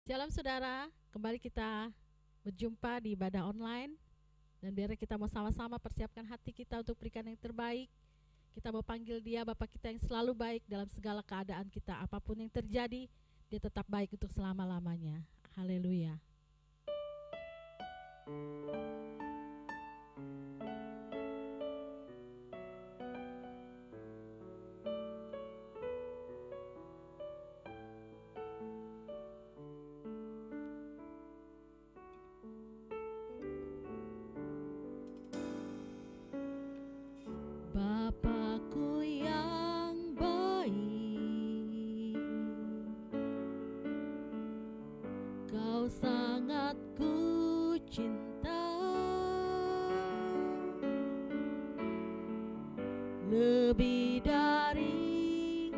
Shalom saudara, kembali kita berjumpa di ibadah online. Dan biar kita mau sama-sama persiapkan hati kita untuk berikan yang terbaik. Kita mau panggil Dia Bapa kita yang selalu baik dalam segala keadaan kita. Apapun yang terjadi, Dia tetap baik untuk selama-lamanya. Haleluya. Bapakku yang baik, Kau sangat ku cinta, lebih dari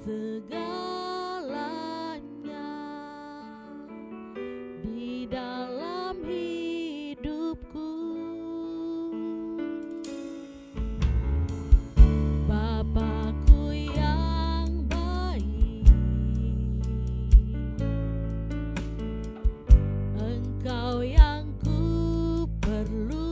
segalanya di dalam hidupku. Bapakku yang baik, Engkau yang ku perlu.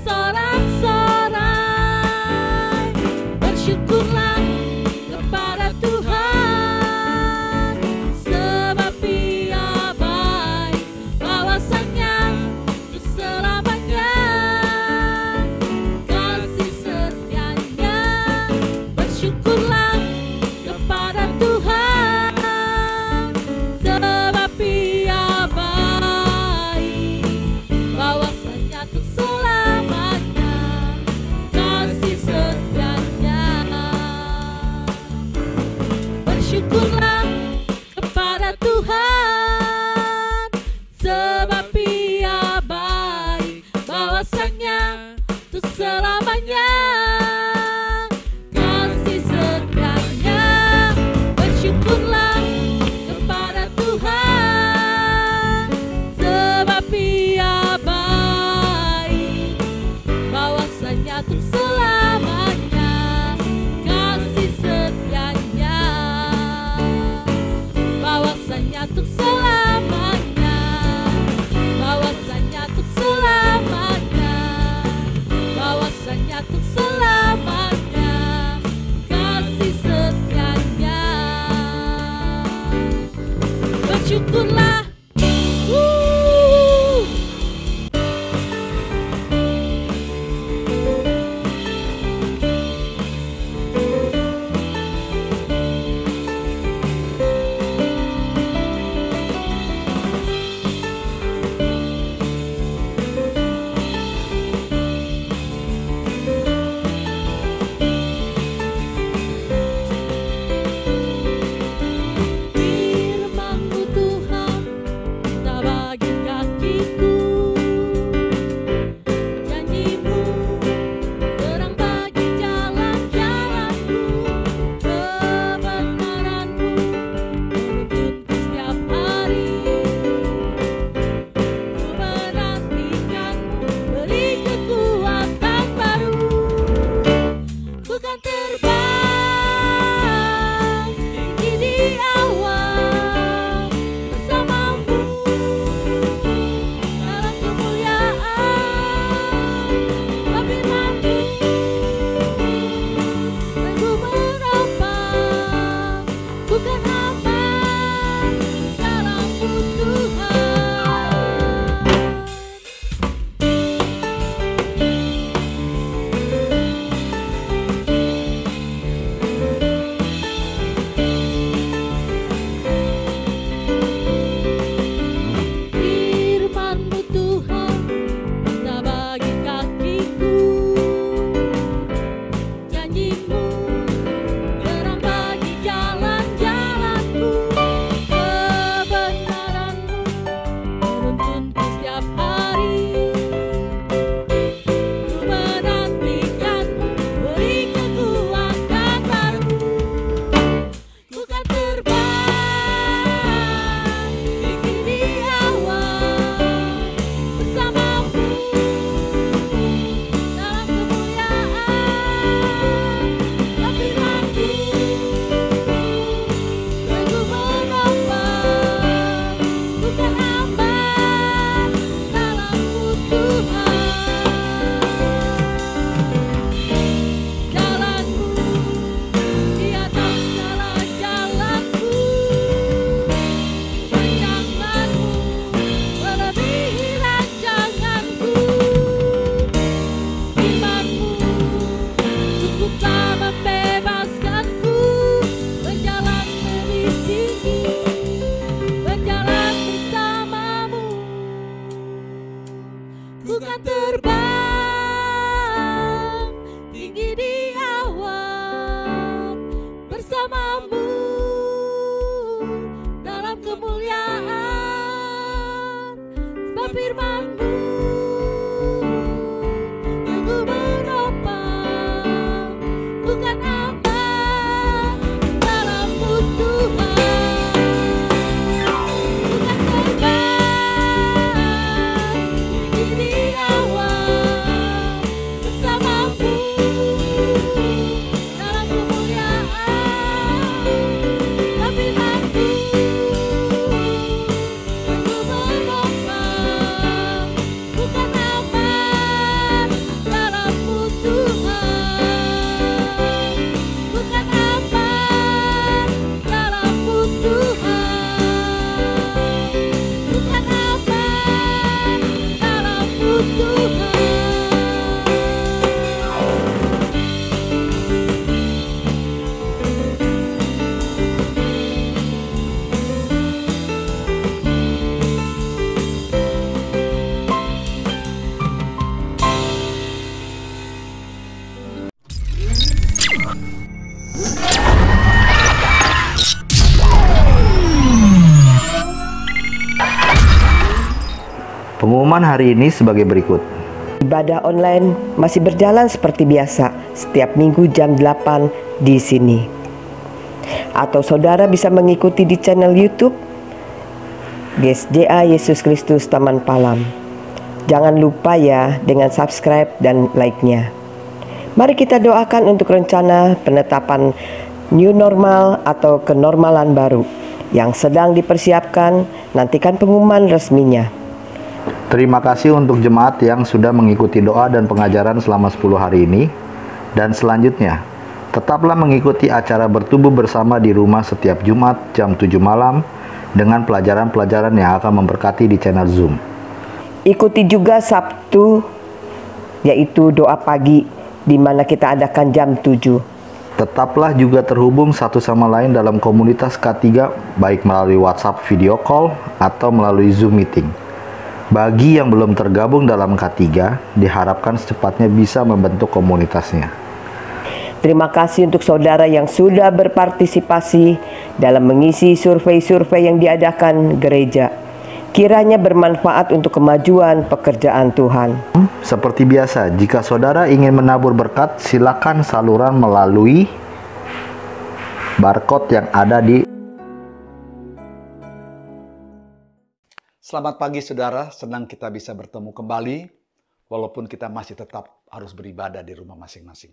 bersorak-sorai. Bersyukurlah kepada Tuhan, sebab Ia baik, bahwasanya untuk selamanya kasih setianya. Bersyukurlah kepada Tuhan, sebab Ia baik, bahwasanya untuk selamanya kasih setianya. Bersyukurlah kepada Tuhan, sebab Ia baik, bahwasanya untuk selamanya kasih setianya. Bersyukurlah kepada Tuhan, sebab Ia baik, bahwasanya untuk selamanya kasih setianya. Bahwasanya untuk selamanya, bahwasanya untuk selamanya, bahwasanya untuk selamanya kasih setianya. Bersyukurlah. Pengumuman hari ini sebagai berikut. Ibadah online masih berjalan seperti biasa setiap minggu jam 8 di sini. Atau saudara bisa mengikuti di channel YouTube GSJA Yesus Kristus Taman Palam. Jangan lupa ya dengan subscribe dan like-nya. Mari kita doakan untuk rencana penetapan new normal atau kenormalan baru yang sedang dipersiapkan. Nantikan pengumuman resminya. Terima kasih untuk jemaat yang sudah mengikuti doa dan pengajaran selama 10 hari ini. Dan selanjutnya, tetaplah mengikuti acara bertumbuh bersama di rumah setiap Jumat jam 7 malam dengan pelajaran-pelajaran yang akan memberkati di channel Zoom. Ikuti juga Sabtu, yaitu doa pagi, di mana kita adakan jam 7. Tetaplah juga terhubung satu sama lain dalam komunitas K3, baik melalui WhatsApp video call atau melalui Zoom meeting. Bagi yang belum tergabung dalam K3, diharapkan secepatnya bisa membentuk komunitasnya. Terima kasih untuk saudara yang sudah berpartisipasi dalam mengisi survei-survei yang diadakan gereja. Kiranya bermanfaat untuk kemajuan pekerjaan Tuhan. Seperti biasa, jika saudara ingin menabur berkat, silakan saluran melalui barcode yang ada di. Selamat pagi saudara, senang kita bisa bertemu kembali, walaupun kita masih tetap harus beribadah di rumah masing-masing.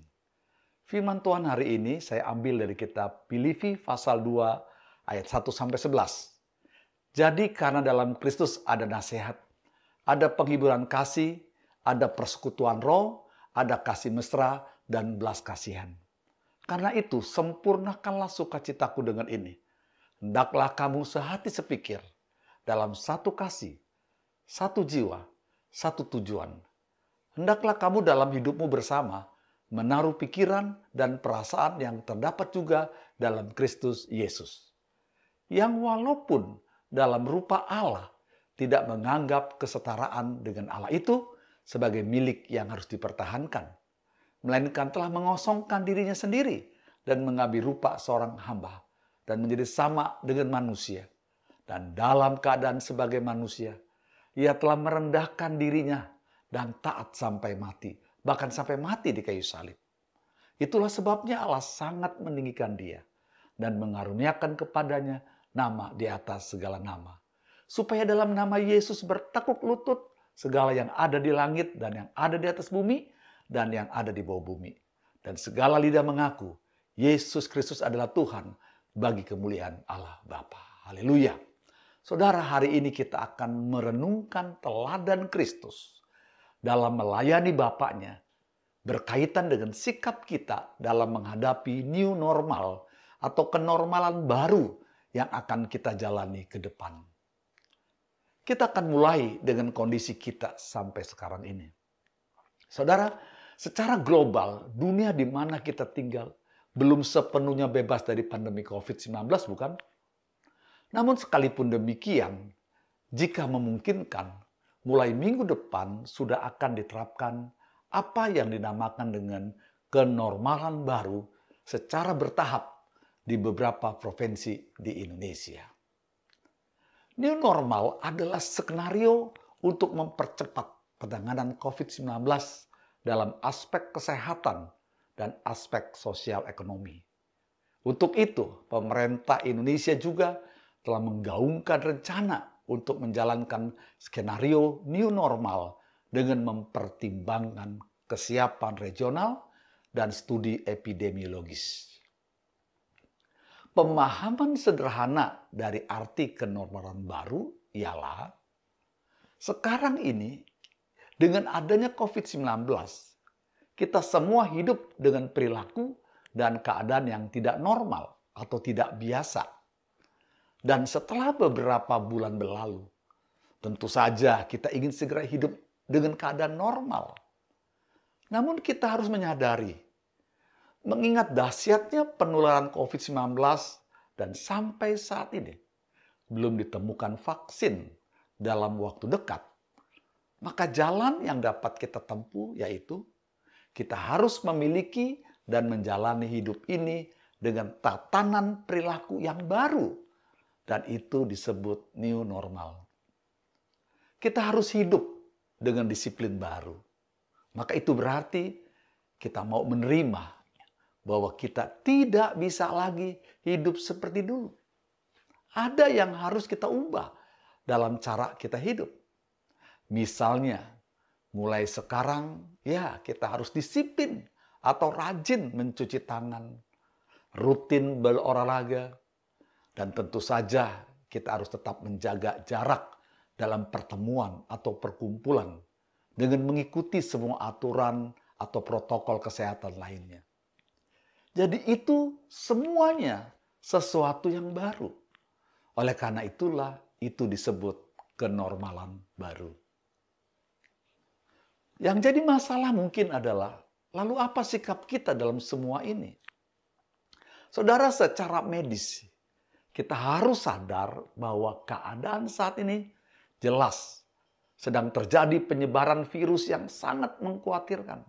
Firman Tuhan hari ini saya ambil dari kitab Filipi pasal 2 ayat 1-11. Jadi karena dalam Kristus ada nasihat, ada penghiburan kasih, ada persekutuan roh, ada kasih mesra, dan belas kasihan. Karena itu sempurnakanlah sukacitaku dengan ini. Hendaklah kamu sehati sepikir, dalam satu kasih, satu jiwa, satu tujuan. Hendaklah kamu dalam hidupmu bersama menaruh pikiran dan perasaan yang terdapat juga dalam Kristus Yesus. Yang walaupun dalam rupa Allah tidak menganggap kesetaraan dengan Allah itu sebagai milik yang harus dipertahankan, melainkan telah mengosongkan dirinya sendiri dan mengambil rupa seorang hamba dan menjadi sama dengan manusia. Dan dalam keadaan sebagai manusia, ia telah merendahkan dirinya dan taat sampai mati, bahkan sampai mati di kayu salib. Itulah sebabnya Allah sangat meninggikan dia dan mengaruniakan kepadanya nama di atas segala nama, supaya dalam nama Yesus bertekuk lutut segala yang ada di langit dan yang ada di atas bumi dan yang ada di bawah bumi, dan segala lidah mengaku Yesus Kristus adalah Tuhan bagi kemuliaan Allah Bapa. Haleluya. Saudara, hari ini kita akan merenungkan teladan Kristus dalam melayani Bapaknya berkaitan dengan sikap kita dalam menghadapi new normal atau kenormalan baru yang akan kita jalani ke depan. Kita akan mulai dengan kondisi kita sampai sekarang ini. Saudara, secara global, dunia di mana kita tinggal belum sepenuhnya bebas dari pandemi COVID-19, bukan? Namun sekalipun demikian, jika memungkinkan, mulai minggu depan sudah akan diterapkan apa yang dinamakan dengan kenormalan baru secara bertahap di beberapa provinsi di Indonesia. New normal adalah skenario untuk mempercepat penanganan COVID-19 dalam aspek kesehatan dan aspek sosial ekonomi. Untuk itu, pemerintah Indonesia juga telah menggaungkan rencana untuk menjalankan skenario new normal dengan mempertimbangkan kesiapan regional dan studi epidemiologis. Pemahaman sederhana dari arti kenormalan baru ialah sekarang ini dengan adanya COVID-19, kita semua hidup dengan perilaku dan keadaan yang tidak normal atau tidak biasa. Dan setelah beberapa bulan berlalu, tentu saja kita ingin segera hidup dengan keadaan normal. Namun kita harus menyadari, mengingat dahsyatnya penularan COVID-19 dan sampai saat ini belum ditemukan vaksin dalam waktu dekat, maka jalan yang dapat kita tempuh yaitu kita harus memiliki dan menjalani hidup ini dengan tatanan perilaku yang baru. Dan itu disebut new normal. kita harus hidup dengan disiplin baru. Maka itu berarti kita mau menerima bahwa kita tidak bisa lagi hidup seperti dulu. Ada yang harus kita ubah dalam cara kita hidup. Misalnya, mulai sekarang ya kita harus disiplin atau rajin mencuci tangan, rutin berolahraga, dan tentu saja kita harus tetap menjaga jarak dalam pertemuan atau perkumpulan dengan mengikuti semua aturan atau protokol kesehatan lainnya. Jadi itu semuanya sesuatu yang baru. Oleh karena itulah itu disebut kenormalan baru. Yang jadi masalah mungkin adalah, lalu apa sikap kita dalam semua ini? Saudara, secara medis, kita harus sadar bahwa keadaan saat ini jelas sedang terjadi penyebaran virus yang sangat mengkhawatirkan.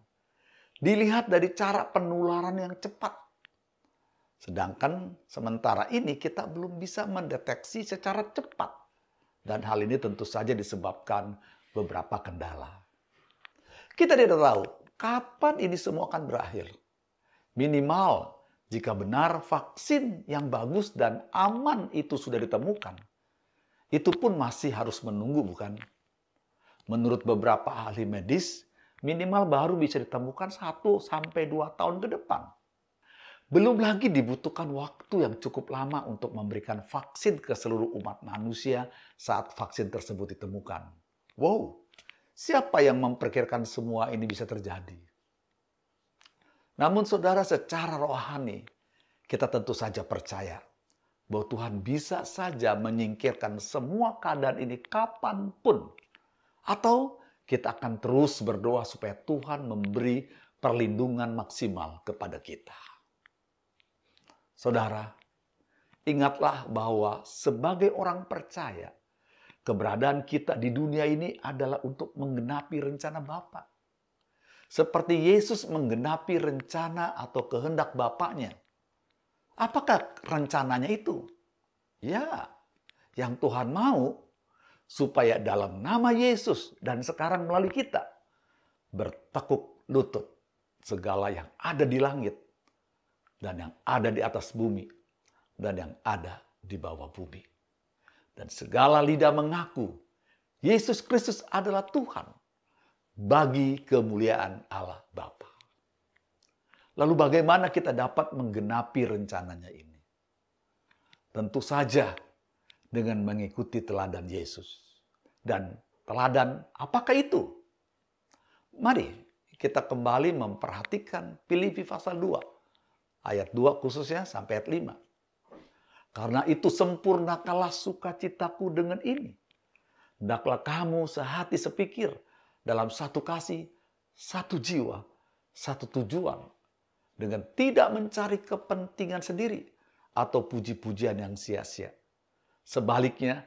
Dilihat dari cara penularan yang cepat. Sedangkan sementara ini kita belum bisa mendeteksi secara cepat. Dan hal ini tentu saja disebabkan beberapa kendala. Kita tidak tahu kapan ini semua akan berakhir. Minimal jika benar vaksin yang bagus dan aman itu sudah ditemukan. Itu pun masih harus menunggu, bukan? Menurut beberapa ahli medis, minimal baru bisa ditemukan 1-2 tahun ke depan. Belum lagi dibutuhkan waktu yang cukup lama untuk memberikan vaksin ke seluruh umat manusia saat vaksin tersebut ditemukan. Wow, siapa yang memperkirakan semua ini bisa terjadi? Namun saudara, secara rohani, kita tentu saja percaya bahwa Tuhan bisa saja menyingkirkan semua keadaan ini kapanpun. Atau kita akan terus berdoa supaya Tuhan memberi perlindungan maksimal kepada kita. Saudara, ingatlah bahwa sebagai orang percaya, keberadaan kita di dunia ini adalah untuk menggenapi rencana Bapa. Seperti Yesus menggenapi rencana atau kehendak Bapaknya. Apakah rencananya itu? Ya, yang Tuhan mau supaya dalam nama Yesus dan sekarang melalui kita bertekuk lutut segala yang ada di langit dan yang ada di atas bumi dan yang ada di bawah bumi. Dan segala lidah mengaku Yesus Kristus adalah Tuhan bagi kemuliaan Allah Bapa. Lalu bagaimana kita dapat menggenapi rencananya ini? Tentu saja dengan mengikuti teladan Yesus. Dan teladan apakah itu? Mari kita kembali memperhatikan Filipi pasal 2. Ayat 2 khususnya sampai ayat 5. Karena itu sempurnakanlah sukacitaku dengan ini. Hendaklah kamu sehati sepikir dalam satu kasih, satu jiwa, satu tujuan. Dengan tidak mencari kepentingan sendiri atau puji-pujian yang sia-sia. Sebaliknya,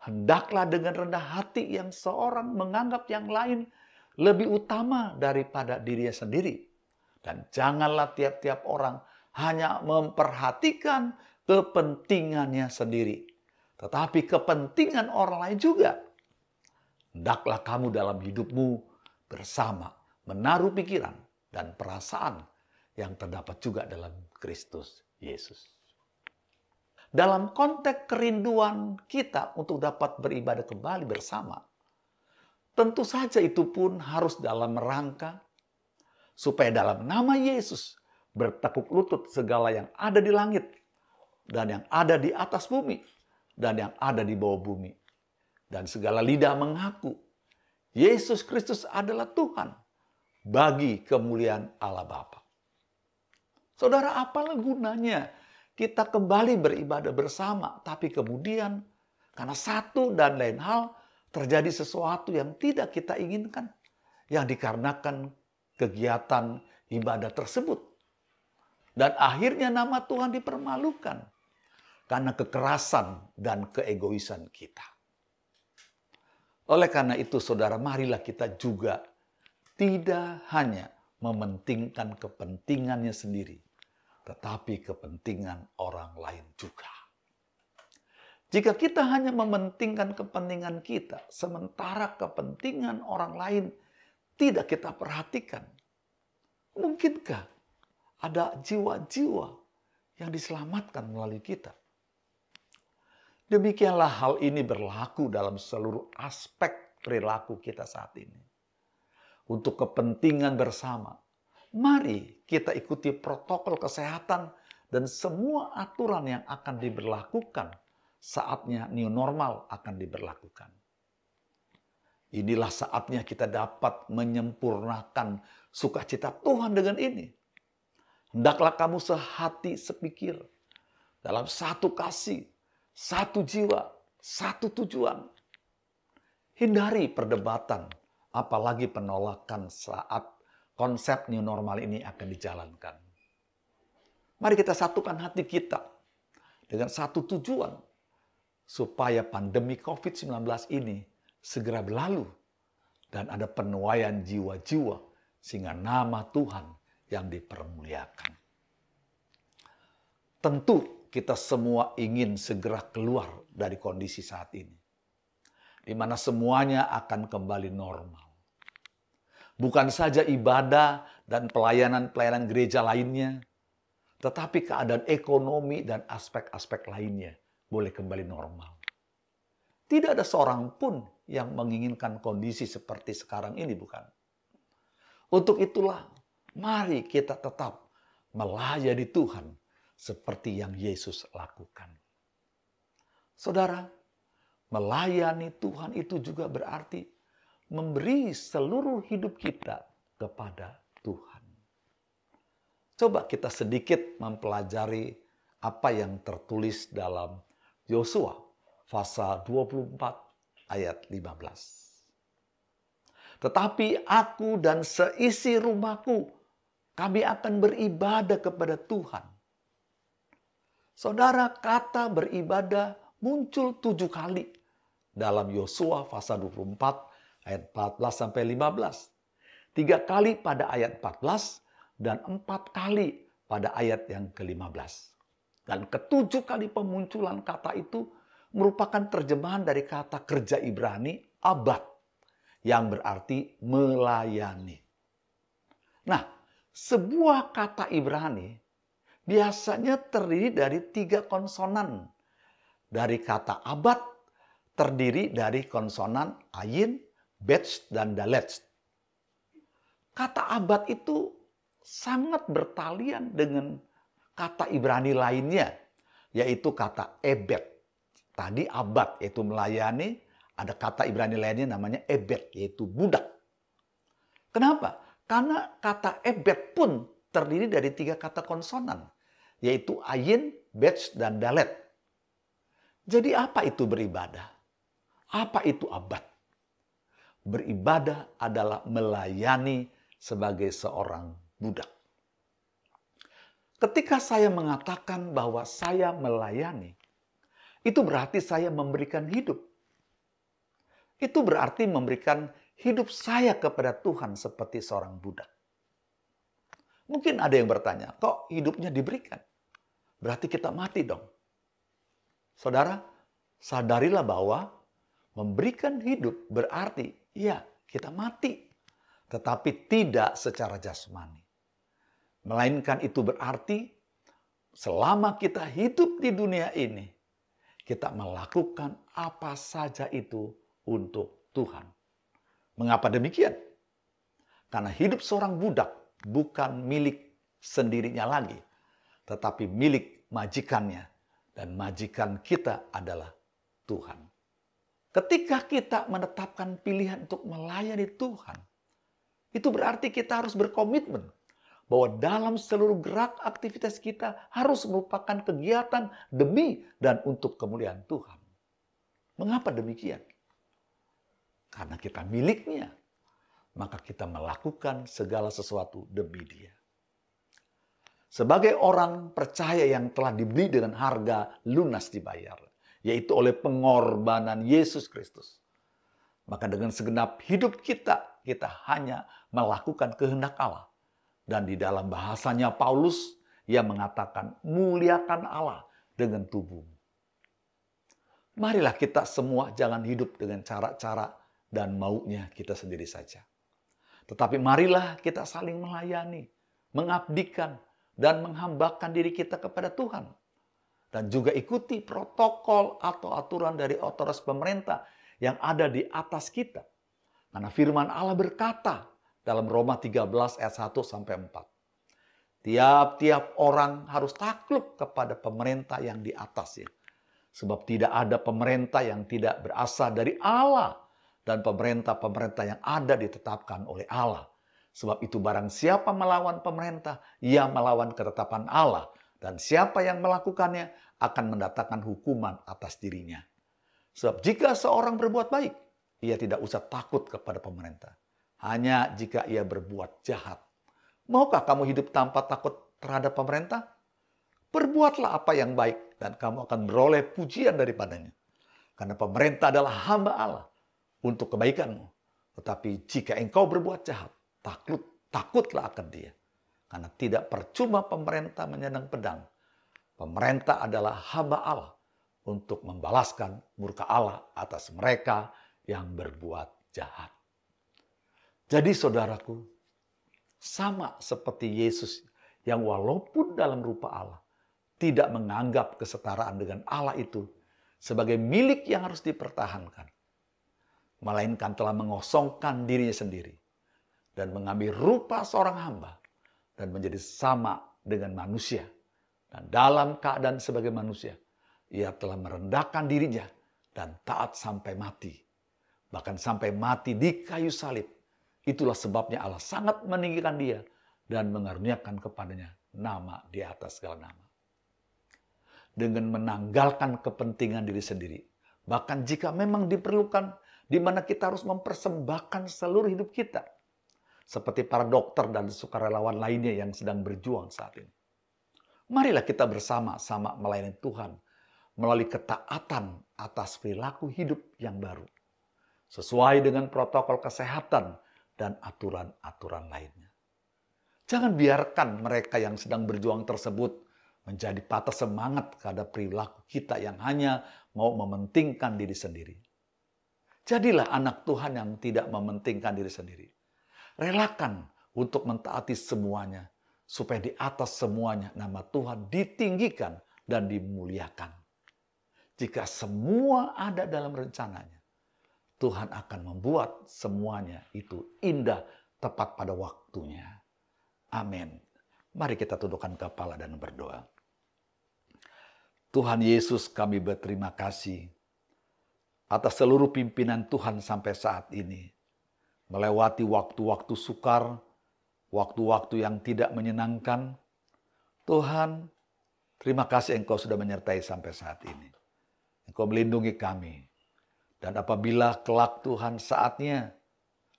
hendaklah dengan rendah hati yang seorang menganggap yang lain lebih utama daripada dirinya sendiri. Dan janganlah tiap-tiap orang hanya memperhatikan kepentingannya sendiri, tetapi kepentingan orang lain juga. Hendaklah kamu dalam hidupmu bersama menaruh pikiran dan perasaan yang terdapat juga dalam Kristus Yesus. Dalam konteks kerinduan kita untuk dapat beribadah kembali bersama, tentu saja itu pun harus dalam rangka supaya dalam nama Yesus bertekuk lutut segala yang ada di langit dan yang ada di atas bumi dan yang ada di bawah bumi. Dan segala lidah mengaku Yesus Kristus adalah Tuhan bagi kemuliaan Allah Bapa. Saudara, apalah gunanya kita kembali beribadah bersama, tapi kemudian karena satu dan lain hal terjadi sesuatu yang tidak kita inginkan, yang dikarenakan kegiatan ibadah tersebut. Dan akhirnya nama Tuhan dipermalukan karena kekerasan dan keegoisan kita. Oleh karena itu, saudara, marilah kita juga tidak hanya mementingkan kepentingannya sendiri, tetapi kepentingan orang lain juga. Jika kita hanya mementingkan kepentingan kita, sementara kepentingan orang lain tidak kita perhatikan, mungkinkah ada jiwa-jiwa yang diselamatkan melalui kita? Demikianlah hal ini berlaku dalam seluruh aspek perilaku kita saat ini. Untuk kepentingan bersama, mari kita ikuti protokol kesehatan dan semua aturan yang akan diberlakukan. Saatnya new normal akan diberlakukan. Inilah saatnya kita dapat menyempurnakan sukacita Tuhan dengan ini. Hendaklah kamu sehati sepikir dalam satu kasih, satu jiwa, satu tujuan. Hindari perdebatan, apalagi penolakan saat konsep new normal ini akan dijalankan. Mari kita satukan hati kita dengan satu tujuan, supaya pandemi COVID-19 ini segera berlalu dan ada penuaian jiwa-jiwa sehingga nama Tuhan yang dipermuliakan. Tentu kita semua ingin segera keluar dari kondisi saat ini, di mana semuanya akan kembali normal. Bukan saja ibadah dan pelayanan-pelayanan gereja lainnya, tetapi keadaan ekonomi dan aspek-aspek lainnya boleh kembali normal. Tidak ada seorang pun yang menginginkan kondisi seperti sekarang ini, bukan? Untuk itulah, mari kita tetap melayani Tuhan seperti yang Yesus lakukan. Saudara, melayani Tuhan itu juga berarti memberi seluruh hidup kita kepada Tuhan. Coba kita sedikit mempelajari apa yang tertulis dalam Yosua pasal 24 ayat 15. Tetapi aku dan seisi rumahku, kami akan beribadah kepada Tuhan. Saudara, kata beribadah muncul 7 kali dalam Yosua pasal 24 ayat 14 sampai 15. 3 kali pada ayat 14 dan 4 kali pada ayat yang ke-15. Dan ke-7 kali pemunculan kata itu merupakan terjemahan dari kata kerja Ibrani abad, yang berarti melayani. Nah, sebuah kata Ibrani biasanya terdiri dari 3 konsonan. Dari kata abad terdiri dari konsonan ayin, bet, dan dalet. Kata abad itu sangat bertalian dengan kata Ibrani lainnya, yaitu kata ebed. Tadi abad, yaitu melayani, ada kata Ibrani lainnya namanya ebed, yaitu budak. Kenapa? Karena kata ebed pun terdiri dari 3 kata konsonan, yaitu ayin, bet, dan dalet. Jadi apa itu beribadah? Apa itu abad? Beribadah adalah melayani sebagai seorang budak. Ketika saya mengatakan bahwa saya melayani, itu berarti saya memberikan hidup. Itu berarti memberikan hidup saya kepada Tuhan seperti seorang budak. Mungkin ada yang bertanya, kok hidupnya diberikan? Berarti kita mati dong. Saudara, sadarilah bahwa memberikan hidup berarti, ya, kita mati. Tetapi tidak secara jasmani. Melainkan itu berarti selama kita hidup di dunia ini, kita melakukan apa saja itu untuk Tuhan. Mengapa demikian? Karena hidup seorang budak bukan milik sendirinya lagi, tetapi milik majikannya. Dan majikan kita adalah Tuhan. Ketika kita menetapkan pilihan untuk melayani Tuhan, itu berarti kita harus berkomitmen bahwa dalam seluruh gerak aktivitas kita harus merupakan kegiatan demi dan untuk kemuliaan Tuhan. Mengapa demikian? Karena kita miliknya, maka kita melakukan segala sesuatu demi Dia. Sebagai orang percaya yang telah dibeli dengan harga lunas dibayar, yaitu oleh pengorbanan Yesus Kristus, maka dengan segenap hidup kita, kita hanya melakukan kehendak Allah. Dan di dalam bahasanya Paulus, ia mengatakan, muliakan Allah dengan tubuhmu. Marilah kita semua jangan hidup dengan cara-cara dan maunya kita sendiri saja. Tetapi marilah kita saling melayani, mengabdikan, dan menghambakan diri kita kepada Tuhan. Dan juga ikuti protokol atau aturan dari otoritas pemerintah yang ada di atas kita. Karena firman Allah berkata dalam Roma 13 ayat 1-4. Tiap-tiap orang harus takluk kepada pemerintah yang di atasnya. Sebab tidak ada pemerintah yang tidak berasal dari Allah. Dan pemerintah-pemerintah yang ada ditetapkan oleh Allah. Sebab itu barang siapa melawan pemerintah, ia melawan ketetapan Allah. Dan siapa yang melakukannya akan mendatangkan hukuman atas dirinya. Sebab jika seorang berbuat baik, ia tidak usah takut kepada pemerintah. Hanya jika ia berbuat jahat. Maukah kamu hidup tanpa takut terhadap pemerintah? Perbuatlah apa yang baik dan kamu akan beroleh pujian daripadanya. Karena pemerintah adalah hamba Allah untuk kebaikanmu. Tetapi jika engkau berbuat jahat, takutlah akan dia. Karena tidak percuma pemerintah menyandang pedang. Pemerintah adalah hamba Allah untuk membalaskan murka Allah atas mereka yang berbuat jahat. Jadi saudaraku, sama seperti Yesus yang walaupun dalam rupa Allah, tidak menganggap kesetaraan dengan Allah itu sebagai milik yang harus dipertahankan. Melainkan telah mengosongkan dirinya sendiri dan mengambil rupa seorang hamba dan menjadi sama dengan manusia. Dan dalam keadaan sebagai manusia, ia telah merendahkan dirinya dan taat sampai mati. Bahkan sampai mati di kayu salib. Itulah sebabnya Allah sangat meninggikan dia dan mengaruniakan kepadanya nama di atas segala nama. Dengan menanggalkan kepentingan diri sendiri. Bahkan jika memang diperlukan, di mana kita harus mempersembahkan seluruh hidup kita. Seperti para dokter dan sukarelawan lainnya yang sedang berjuang saat ini. Marilah kita bersama-sama melayani Tuhan melalui ketaatan atas perilaku hidup yang baru. Sesuai dengan protokol kesehatan dan aturan-aturan lainnya. Jangan biarkan mereka yang sedang berjuang tersebut menjadi patah semangat terhadap perilaku kita yang hanya mau mementingkan diri sendiri. Jadilah anak Tuhan yang tidak mementingkan diri sendiri. Relakan untuk mentaati semuanya, supaya di atas semuanya nama Tuhan ditinggikan dan dimuliakan. Jika semua ada dalam rencananya, Tuhan akan membuat semuanya itu indah tepat pada waktunya. Amin. Mari kita tundukkan kepala dan berdoa. Tuhan Yesus, kami berterima kasih atas seluruh pimpinan Tuhan sampai saat ini. Melewati waktu-waktu sukar, waktu-waktu yang tidak menyenangkan. Tuhan, terima kasih Engkau sudah menyertai sampai saat ini. Engkau melindungi kami. Dan apabila kelak Tuhan saatnya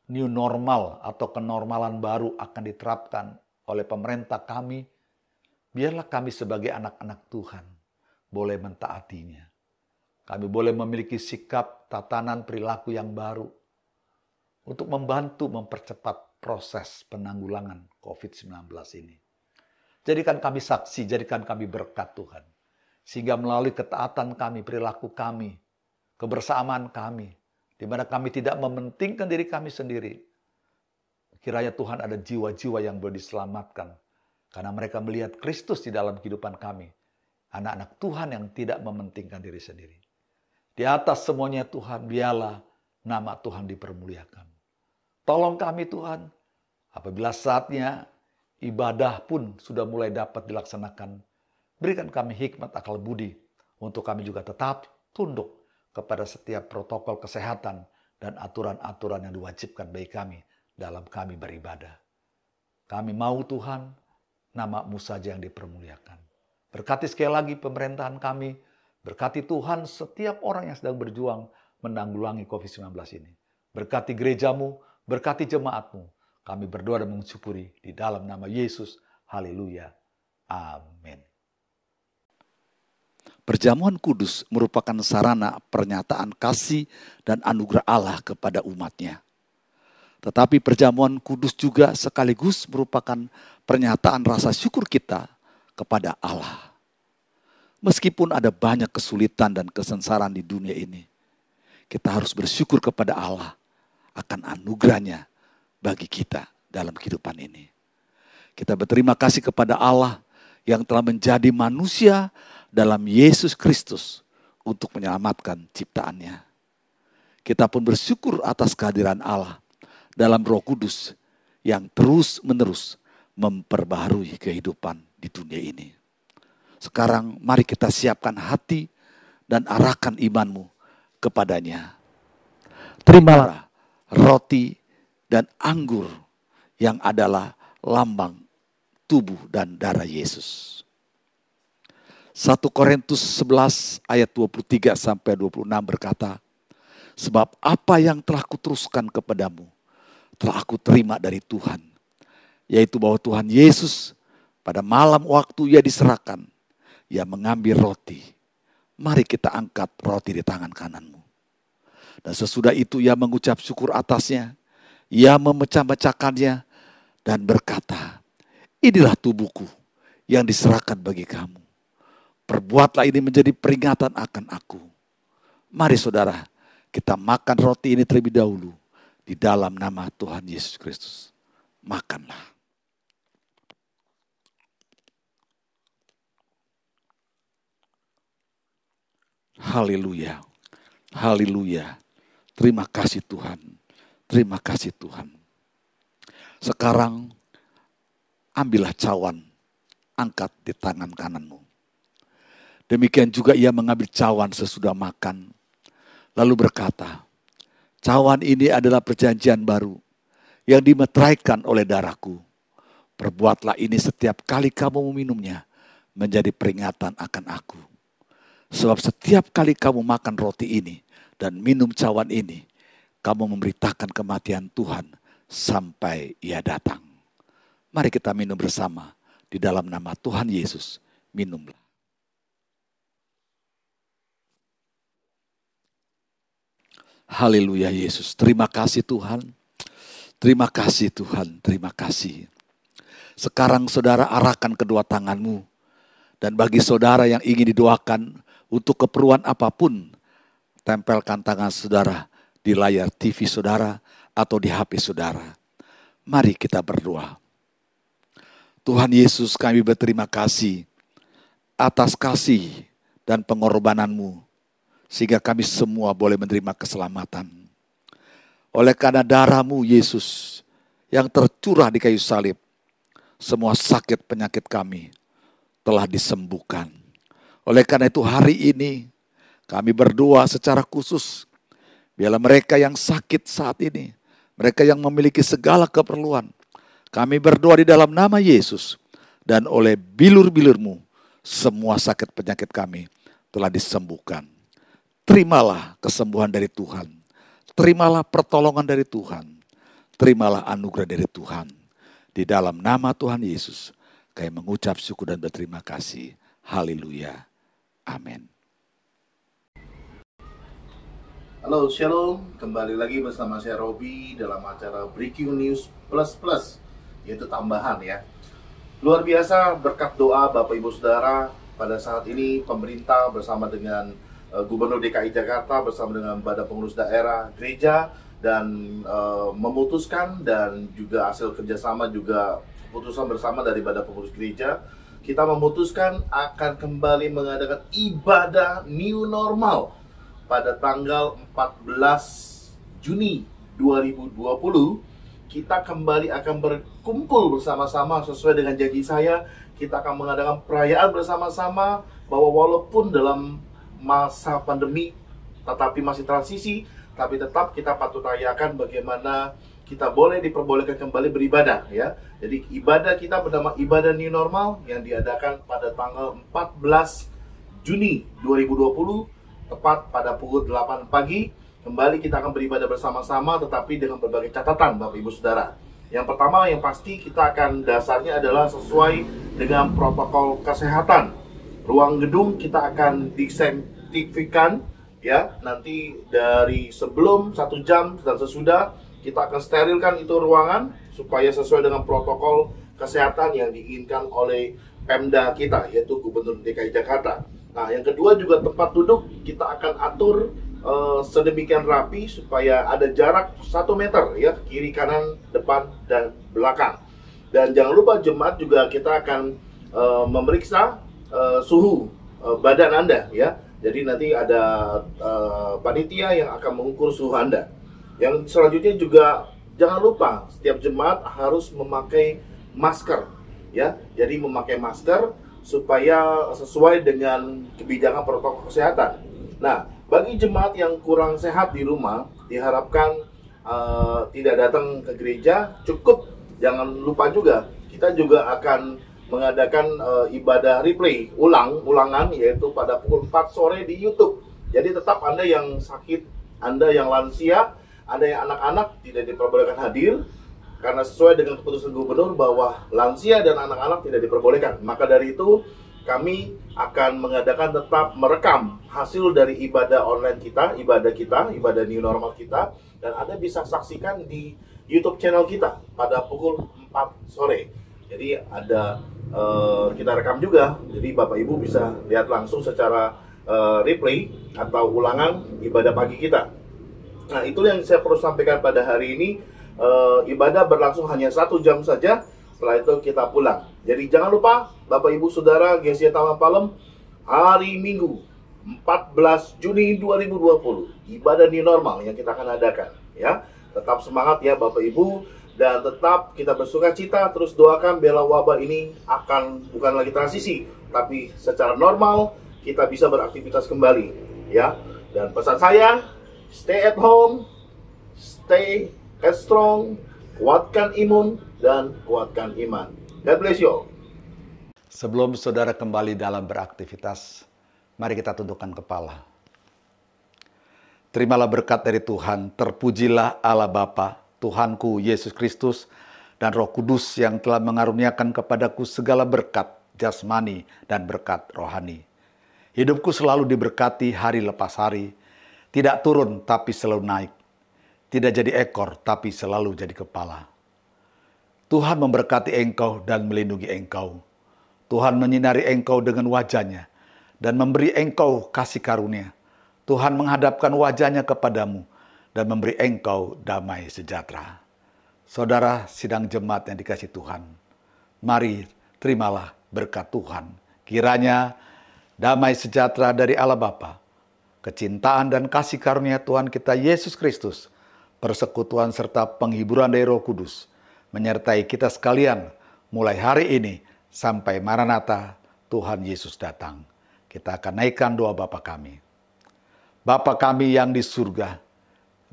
new normal atau kenormalan baru akan diterapkan oleh pemerintah kami, biarlah kami sebagai anak-anak Tuhan boleh mentaatinya. Kami boleh memiliki sikap, tatanan, perilaku yang baru untuk membantu mempercepat proses penanggulangan COVID-19 ini. Jadikan kami saksi, jadikan kami berkat Tuhan. Sehingga melalui ketaatan kami, perilaku kami, kebersamaan kami, di mana kami tidak mementingkan diri kami sendiri. Kiranya Tuhan ada jiwa-jiwa yang boleh diselamatkan. Karena mereka melihat Kristus di dalam kehidupan kami. Anak-anak Tuhan yang tidak mementingkan diri sendiri. Di atas semuanya Tuhan, biarlah nama Tuhan dipermuliakan. Tolong kami Tuhan, apabila saatnya ibadah pun sudah mulai dapat dilaksanakan. Berikan kami hikmat akal budi untuk kami juga tetap tunduk kepada setiap protokol kesehatan dan aturan-aturan yang diwajibkan bagi kami dalam kami beribadah. Kami mau Tuhan, nama-Mu saja yang dipermuliakan. Berkati sekali lagi pemerintahan kami, berkati Tuhan setiap orang yang sedang berjuang menanggulangi COVID-19 ini. Berkati gereja-Mu, berkati jemaat-Mu. Kami berdoa dan mensyukuri di dalam nama Yesus. Haleluya. Amin. Perjamuan kudus merupakan sarana pernyataan kasih dan anugerah Allah kepada umatnya. Tetapi perjamuan kudus juga sekaligus merupakan pernyataan rasa syukur kita kepada Allah. Meskipun ada banyak kesulitan dan kesengsaraan di dunia ini, kita harus bersyukur kepada Allah akan anugerahnya bagi kita dalam kehidupan ini. Kita berterima kasih kepada Allah yang telah menjadi manusia dalam Yesus Kristus untuk menyelamatkan ciptaannya. Kita pun bersyukur atas kehadiran Allah dalam Roh Kudus yang terus-menerus memperbaharui kehidupan di dunia ini. Sekarang mari kita siapkan hati dan arahkan imanmu kepadanya. Terimalah roti dan anggur yang adalah lambang tubuh dan darah Yesus. 1 Korintus 11 ayat 23 sampai 26 berkata, sebab apa yang telah kuteruskan kepadamu telah aku terima dari Tuhan, yaitu bahwa Tuhan Yesus pada malam waktu ia diserahkan, ia mengambil roti. Mari kita angkat roti di tangan kananmu. Dan sesudah itu ia mengucap syukur atasnya, ia memecah-mecahkannya dan berkata, inilah tubuhku yang diserahkan bagi kamu. Perbuatlah ini menjadi peringatan akan aku. Mari saudara, kita makan roti ini terlebih dahulu di dalam nama Tuhan Yesus Kristus. Makanlah. Haleluya. Haleluya. Terima kasih Tuhan. Terima kasih Tuhan. Sekarang ambillah cawan, angkat di tangan kananmu. Demikian juga ia mengambil cawan sesudah makan, lalu berkata, cawan ini adalah perjanjian baru yang dimeteraikan oleh darahku. Perbuatlah ini setiap kali kamu meminumnya menjadi peringatan akan aku. Sebab setiap kali kamu makan roti ini dan minum cawan ini, kamu memberitakan kematian Tuhan sampai ia datang. Mari kita minum bersama di dalam nama Tuhan Yesus. Minumlah. Haleluya Yesus. Terima kasih Tuhan. Terima kasih Tuhan. Terima kasih. Sekarang saudara arahkan kedua tanganmu. Dan bagi saudara yang ingin didoakan untuk keperluan apapun, tempelkan tangan saudara di layar TV saudara atau di HP saudara. Mari kita berdoa. Tuhan Yesus, kami berterima kasih atas kasih dan pengorbanan-Mu, sehingga kami semua boleh menerima keselamatan. Oleh karena darah-Mu Yesus yang tercurah di kayu salib, semua sakit penyakit kami telah disembuhkan. Oleh karena itu hari ini kami berdoa secara khusus, biarlah mereka yang sakit saat ini, mereka yang memiliki segala keperluan, kami berdoa di dalam nama Yesus, dan oleh bilur-bilur-Mu semua sakit penyakit kami telah disembuhkan. Terimalah kesembuhan dari Tuhan, terimalah pertolongan dari Tuhan, terimalah anugerah dari Tuhan. Di dalam nama Tuhan Yesus, kami mengucap syukur dan berterima kasih. Haleluya. Amin. Halo, Shalom. Kembali lagi bersama saya Robi dalam acara Breaking News Plus Plus, yaitu tambahan ya. Luar biasa berkat doa Bapak Ibu Saudara, pada saat ini pemerintah bersama dengan Gubernur DKI Jakarta bersama dengan Badan Pengurus Daerah Gereja dan memutuskan, dan juga hasil kerjasama juga keputusan bersama dari Badan Pengurus Gereja, kita memutuskan akan kembali mengadakan ibadah new normal pada tanggal 14 Juni 2020. Kita kembali akan berkumpul bersama-sama sesuai dengan janji saya. Kita akan mengadakan perayaan bersama-sama, bahwa walaupun dalam masa pandemi tetapi masih transisi, tapi tetap kita patut rayakan bagaimana kita boleh diperbolehkan kembali beribadah ya. Jadi ibadah kita bernama ibadah new normal yang diadakan pada tanggal 14 Juni 2020 tepat pada pukul 8 pagi. Kembali kita akan beribadah bersama-sama, tetapi dengan berbagai catatan Bapak Ibu Saudara. Yang pertama, yang pasti kita akan dasarnya adalah sesuai dengan protokol kesehatan. Ruang gedung kita akan disinfektan ya. Nanti dari sebelum 1 jam dan sesudah kita akan sterilkan itu ruangan supaya sesuai dengan protokol kesehatan yang diinginkan oleh Pemda kita, yaitu Gubernur DKI Jakarta. Nah, yang kedua juga tempat duduk kita akan atur sedemikian rapi supaya ada jarak 1 meter ya, kiri kanan, depan dan belakang. Dan jangan lupa jemaat juga kita akan memeriksa suhu badan Anda ya. Jadi nanti ada panitia yang akan mengukur suhu Anda. Yang selanjutnya juga jangan lupa setiap jemaat harus memakai masker ya. Jadi memakai masker supaya sesuai dengan kebijakan protokol kesehatan. Nah, bagi jemaat yang kurang sehat di rumah, diharapkan tidak datang ke gereja. Cukup, jangan lupa juga kita juga akan mengadakan ibadah replay, ulangan, yaitu pada pukul 4 sore di YouTube. Jadi tetap Anda yang sakit, Anda yang lansia, Anda yang anak-anak tidak diperbolehkan hadir, karena sesuai dengan keputusan gubernur bahwa lansia dan anak-anak tidak diperbolehkan. Maka dari itu, kami akan mengadakan tetap merekam hasil dari ibadah online kita, ibadah new normal kita, dan Anda bisa saksikan di YouTube channel kita pada pukul 4 sore. Jadi ada kita rekam juga, jadi Bapak Ibu bisa lihat langsung secara replay atau ulangan ibadah pagi kita. Nah, itu yang saya perlu sampaikan pada hari ini. Ibadah berlangsung hanya 1 jam saja. Setelah itu kita pulang. Jadi jangan lupa Bapak Ibu Saudara GCI Taman Palem, hari Minggu 14 Juni 2020 ibadah new normal yang kita akan adakan ya. Tetap semangat ya Bapak Ibu, dan tetap kita bersuka cita, terus doakan biarlah wabah ini akan bukan lagi transisi, tapi secara normal kita bisa beraktivitas kembali ya. Dan pesan saya, stay at home, stay strong, kuatkan imun dan kuatkan iman. God bless you all. Sebelum saudara kembali dalam beraktivitas, mari kita tundukkan kepala. Terimalah berkat dari Tuhan, terpujilah Allah Bapa, Tuhanku Yesus Kristus, dan Roh Kudus yang telah mengaruniakan kepadaku segala berkat jasmani dan berkat rohani. Hidupku selalu diberkati hari lepas hari, tidak turun tapi selalu naik. Tidak jadi ekor, tapi selalu jadi kepala. Tuhan memberkati engkau dan melindungi engkau. Tuhan menyinari engkau dengan wajah-Nya dan memberi engkau kasih karunia. Tuhan menghadapkan wajah-Nya kepadamu dan memberi engkau damai sejahtera. Saudara sidang jemaat yang dikasihi Tuhan, mari terimalah berkat Tuhan. Kiranya damai sejahtera dari Allah Bapa, kecintaan dan kasih karunia Tuhan kita Yesus Kristus, persekutuan serta penghiburan dari Roh Kudus menyertai kita sekalian mulai hari ini sampai Maranatha Tuhan Yesus datang. Kita akan naikkan doa Bapa kami. Bapa kami yang di surga,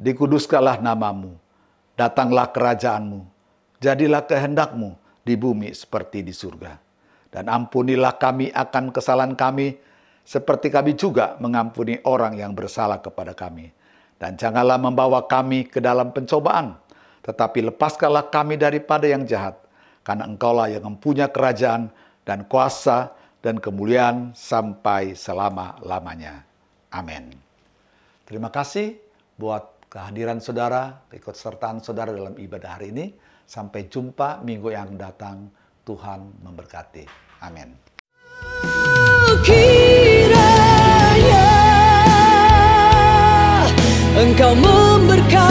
dikuduskanlah namamu, datanglah kerajaan-Mu, jadilah kehendak-Mu di bumi seperti di surga. Dan ampunilah kami akan kesalahan kami, seperti kami juga mengampuni orang yang bersalah kepada kami. Dan janganlah membawa kami ke dalam pencobaan, tetapi lepaskanlah kami daripada yang jahat. Karena Engkaulah yang mempunyai kerajaan dan kuasa dan kemuliaan sampai selama-lamanya. Amin. Terima kasih buat kehadiran saudara, keikutsertaan saudara dalam ibadah hari ini. Sampai jumpa minggu yang datang. Tuhan memberkati. Amin. Kiranya Engkau memberkati